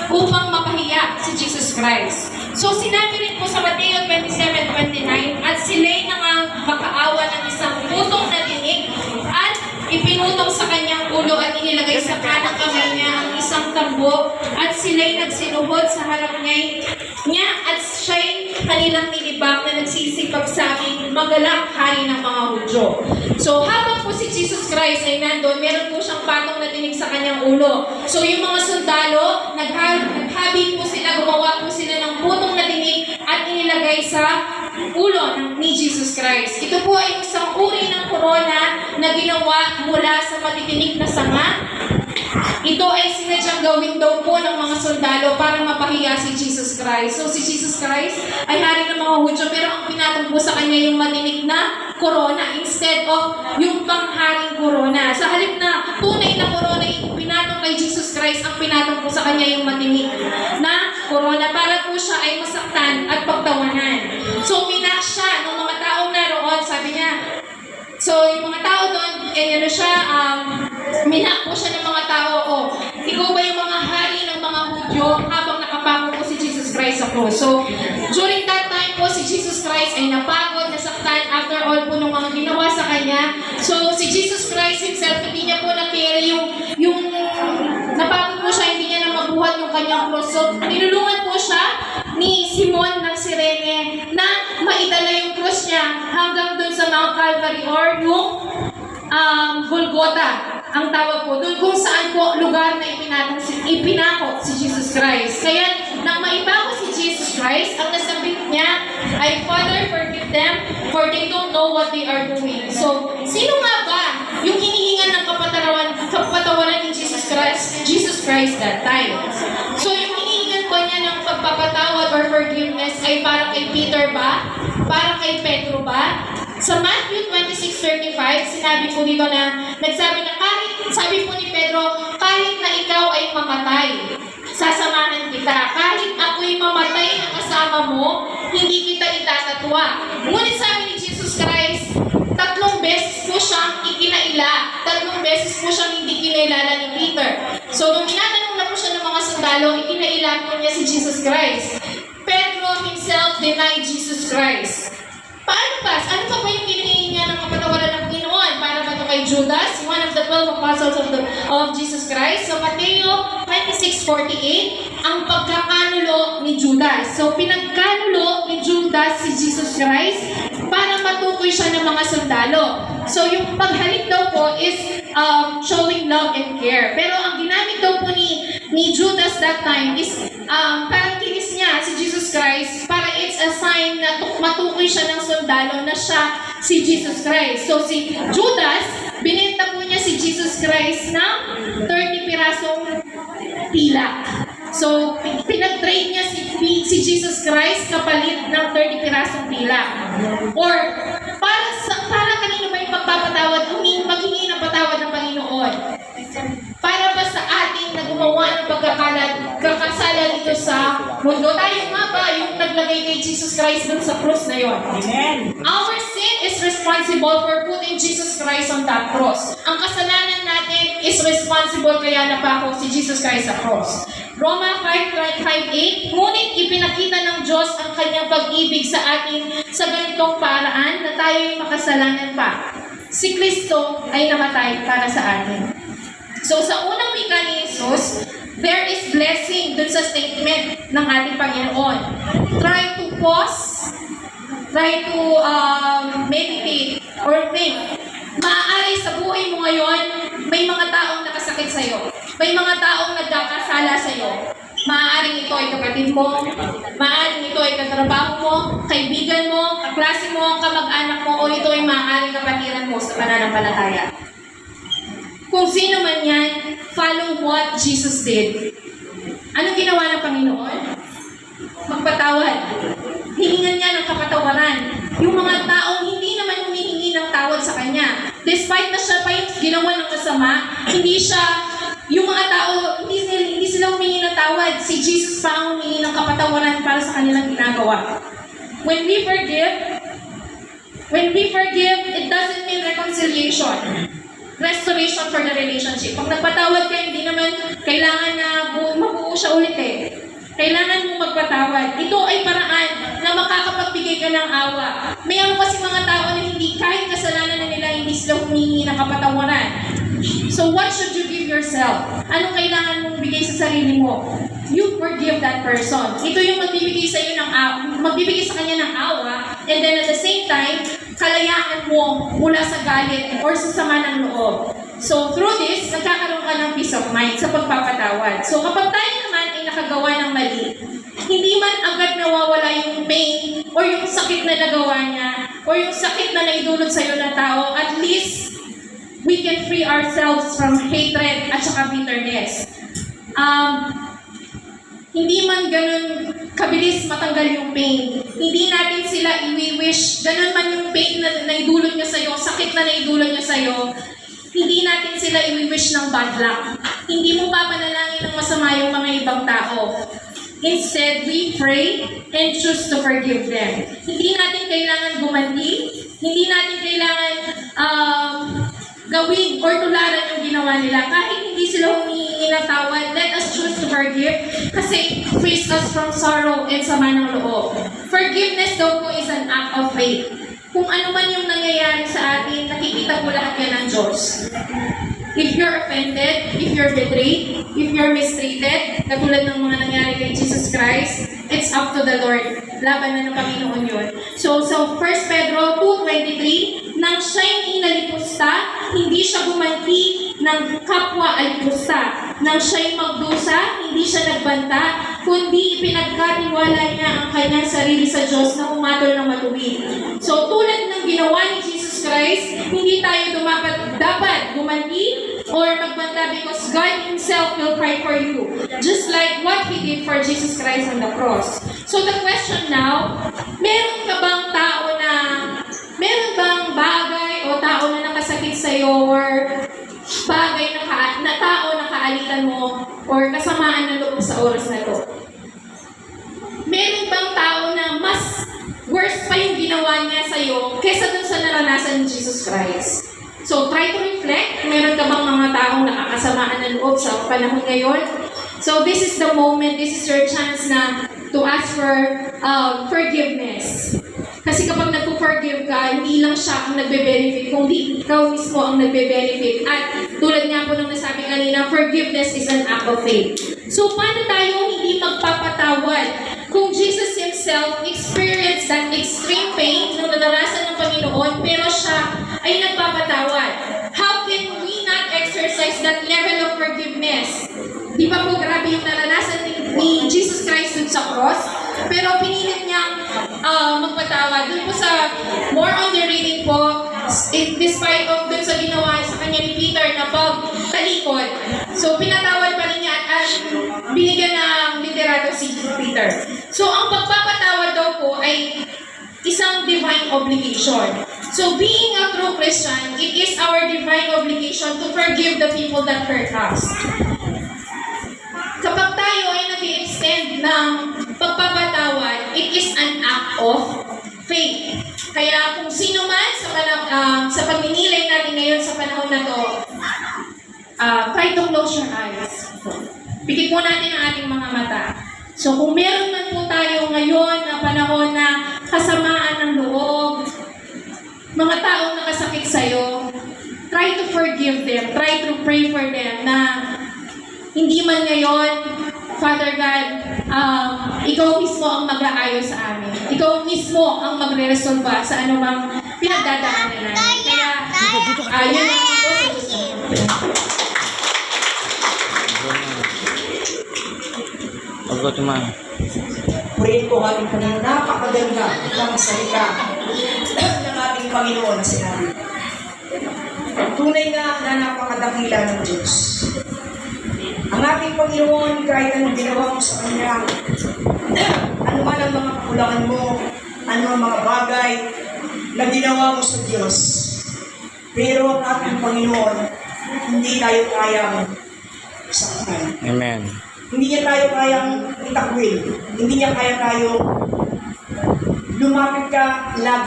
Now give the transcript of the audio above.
upang mapahiya si Jesus Christ. So sinabi rin po sa Mateo 27:29, at sila'y makaawa ng isang putong na tinik at ipinutong sa kanyang ulo at inilagay sa kanang kamay niya ang isang tambo at sila'y nagsinuhod sa harap niya at siya'y kanilang nilibak na nagsisipagsabing magalang hari ng mga Hudyo. So habang po si Jesus Christ ay nandun, meron po siyang patong na tinig sa kanyang ulo. So yung mga sundalo, naghabi po sila, gumawa po sila ng putong na tinig at inilagay sa ulo ni Jesus Christ. Ito po ay isang uri ng korona na ginawa mula sa matitinik na sanga. Ito ay sinadyang gawin daw po ng mga sundalo para mapahiya si Jesus Christ. So si Jesus Christ ay hari ng mga Hudyo, pero ang pinatong po sa kanya yung matinik na korona instead of yung pangharing korona. Sa halip na tunay na korona yung pinatong kay Jesus Christ, ang pinatong po sa kanya yung matinik na korona para po siya ay masaktan at pagtawanan. So minak siya ng mga taong naroon, sabi niya. So yung mga tao doon, minak po siya ng mga tao, ikaw ba yung mga hari ng mga Hudyo habang nakapako po si Jesus Christ sa cross. So during that time po, si Jesus Christ ay napagod, nasaktan after all po ng mga ginawa sa kanya. So si Jesus Christ himself, hindi niya po na-carry yung napagod po siya, hindi niya na mabuhat yung kanyang cross. So tinulungan po siya ni Simon ng Sirene na maitala yung cross niya hanggang dun sa Mount Calvary or yung Golgotha ang tawag po, doon kung saan po lugar na ipinako si Jesus Christ. Kaya nang maipako si Jesus Christ, ang nasabit niya ay, Father, forgive them, for they don't know what they are doing. So, sino nga ba yung hinihingan ng kapatawaran ni Jesus Christ that time? So, yung hinihingan ba niya ng pagpapatawad or forgiveness ay para kay Peter ba? Para kay Pedro ba? Sa Matthew 26:35, sinabi po dito na, sabi po ni Pedro, kahit na ikaw ay mamatay, sasamahan kita. Kahit ako'y mamatay na kasama mo, hindi kita itatatwa. Ngunit sabi ni Jesus Christ, 3 beses po siyang ikinaila. 3 beses po siyang hindi kinailala ni Peter. So, nung tinatanong na po siya ng mga sundalo, ikinaila po niya si Jesus Christ. Pedro himself denied Jesus Christ. Paano ba? Ano pa yung hinihingi niya ng kapatawaran ng Panginoon? Para ba ito kay Judas, one of the 12 apostles of Jesus Christ? So, Mateo 26:48, ang pagkakanulo ni Judas. So, pinagkanulo ni Judas si Jesus Christ para matukoy siya ng mga sundalo. So, yung paghalik daw po is showing love and care. Pero ang ginamit daw po ni Judas that time is parang kinis niya si Jesus Christ para it's a sign na matukoy siya ng sundalo na siya si Jesus Christ. So si Judas, binenta po niya si Jesus Christ ng 30 pirasong pilak. So pinag-trade niya si Jesus Christ kapalit ng 30 pirasong pilak. Or para kanino ba yung pagpapatawad? Maghingi ng patawad ng Panginoon. Para ba sa ating na gumawa ng pagkakasala dito sa mundo? Tayo nga ba yung naglagay kay Jesus Christ dun sa cross na yon? Amen. Our sin is responsible for putting Jesus Christ on that cross. Ang kasalanan natin is responsible kaya napako si Jesus Christ sa cross. Roma 5:8, ngunit ipinakita ng Diyos ang kanyang pag-ibig sa atin sa ganitong paraan na tayo'y makasalanan pa. Si Kristo ay namatay para sa atin. So sa unang wika ni Jesus, there is blessing dun sa statement ng ating Panginoon. Try to pause, try to meditate or think. Maaari sa buhay mo ngayon, may mga taong nakasakit sa'yo. May mga taong nagkakasala sa'yo. Maaaring ito ay kapatid mo, maaaring ito ay katrabaho mo, kaibigan mo, kaklase mo, kamag-anak mo, o ito ay maaaring kapatiran mo sa pananampalataya. Kung sino man yan, follow what Jesus did. Anong ginawa ng Panginoon? Magpatawad. Hihingan niya ng kapatawaran. Yung mga taong hindi naman humihingi ng tawad sa Kanya. Despite na siya pa yung ginawa ng masama, yung mga tao, hindi sila humingi ng tawad. Si Jesus pa ang humingi ng kapatawaran para sa kanilang ginagawa. When we forgive, it doesn't mean reconciliation. Restoration for the relationship. Pag nagpatawad ka, hindi naman kailangan na mabuo siya ulit eh. Kailangan mong magpatawad. Ito ay paraan na makakapagbigay ka ng awa. Mayroon kasi mga tao na hindi, kahit kasalanan na nila, hindi sila humingi ng kapatawaran. So what should you give yourself? Anong kailangan mong bigay sa sarili mo? You forgive that person. Ito yung magbibigay sa iyo ng magbibigay sa kanya ng awa, and then at the same time, kalayaan mo mula sa galit or sa sama ng loob. So through this, nagkakaroon ka ng peace of mind sa pagpapatawad. So kapag tayo naman ay nakagawa ng mali, hindi man agad nawawala yung pain or yung sakit na nagawa niya or yung sakit na naidulot sa iyo ng tao, at least we can free ourselves from hatred at saka bitterness. Hindi man ganun kabilis matanggal yung pain. Hindi natin sila i-wish, ganun man yung pain na naidulot niya sa'yo, sakit na naidulot niya sa'yo, hindi natin sila i-wish ng bad luck. Hindi mo papanalangin ng masama yung mga ibang tao. Instead, we pray and choose to forgive them. Hindi natin kailangan gumanti, hindi natin kailangan gawin or tularan yung ginawa nila. Kahit hindi sila humihingi ng tawad, let us choose to forgive kasi it frees us from sorrow and sama ng loob. Forgiveness daw po is an act of faith. Kung ano man yung nangyayari sa atin, nakikita po lahat yan ng Diyos. If you're offended, if you're betrayed, if you're mistreated, katulad ng mga nangyari kay Jesus Christ, it's up to the Lord. Laban na ng Panginoon yun. So 1 Pedro 2:23, nang siya'y inalipusta, hindi siya gumanti ng kapwa alipusta. Nang siya'y magdusa, hindi siya nagbanta, kundi ipinagkatiwala niya ang kanyang sarili sa Diyos na umatol ng matuwid. So tulad ng ginawa ni Jesus Christ, hindi tayo dapat gumanti or magbanta because God Himself will cry for you. Just like what He did for Jesus Christ on the cross. So the question now, meron bang bagay o tao na nakasakit sa'yo or bagay na tao na kaalitan mo or kasamaan ng loob sa oras na to? Meron bang tao na mas worse pa yung ginawa niya sa'yo kesa dun sa naranasan ni Jesus Christ? So try to reflect. Meron ka bang mga taong nakakasamaan ng loob sa panahon ngayon? So this is the moment, this is your chance na to ask for forgiveness. Kasi kapag nagpo-forgive ka, hindi lang siya ang nagbe-benefit, kundi ikaw mismo ang nagbe-benefit. At tulad nga po nung nasabi kanina, forgiveness is an act of faith. So paano tayo hindi magpapatawad kung Jesus Himself experienced that extreme pain nung naranasan ng Panginoon, pero siya ay nagpapatawad? How can we not exercise that level of forgiveness? Di ba po grabe yung naranasan ni Jesus Christ dun sa cross? Pero pinilit niyang magpatawad. Dun po sa more on the reading po, despite of dun sa ginawa sa kanya ni Peter na pagtalikod. So pinatawad pa rin niya at binigyan ng liderato si Peter. So ang pagpapatawad daw po ay isang divine obligation. So being a true Christian, it is our divine obligation to forgive the people that hurt us. Kapag tayo ay nag-i-extend ng pagpapatawad, it is an act of faith. Kaya kung sino man sa pagninilay natin ngayon sa panahon na to, try to close your eyes. Pikit po natin ang ating mga mata. So kung meron man po tayo ngayon na panahon na kasamaan ng loob, mga taong nakasakit sa'yo, try to forgive them, try to pray for them na hindi man ngayon, Father God, ikaw mismo ang mag-aayos sa amin. Ikaw mismo ang magre-resolva sa anumang pinagdadaanan namin. Kaya, yun ang po sa gusto mo. Purihin po ating kanina, napakaganda ng salita ng ating Panginoon na sinabi. Tunay nga na napakadakila ng Diyos. Ang ating Panginoon, kahit anong ginawa mo sa Kanya, ano man ang mga kakulangan mo, ano ang mga bagay na ginawa mo sa Diyos. Pero ang ating Panginoon, hindi tayo kayang saktan. Amen. Hindi niya tayo kayang itakwil. Hindi niya kaya tayo lumapit ka lagi.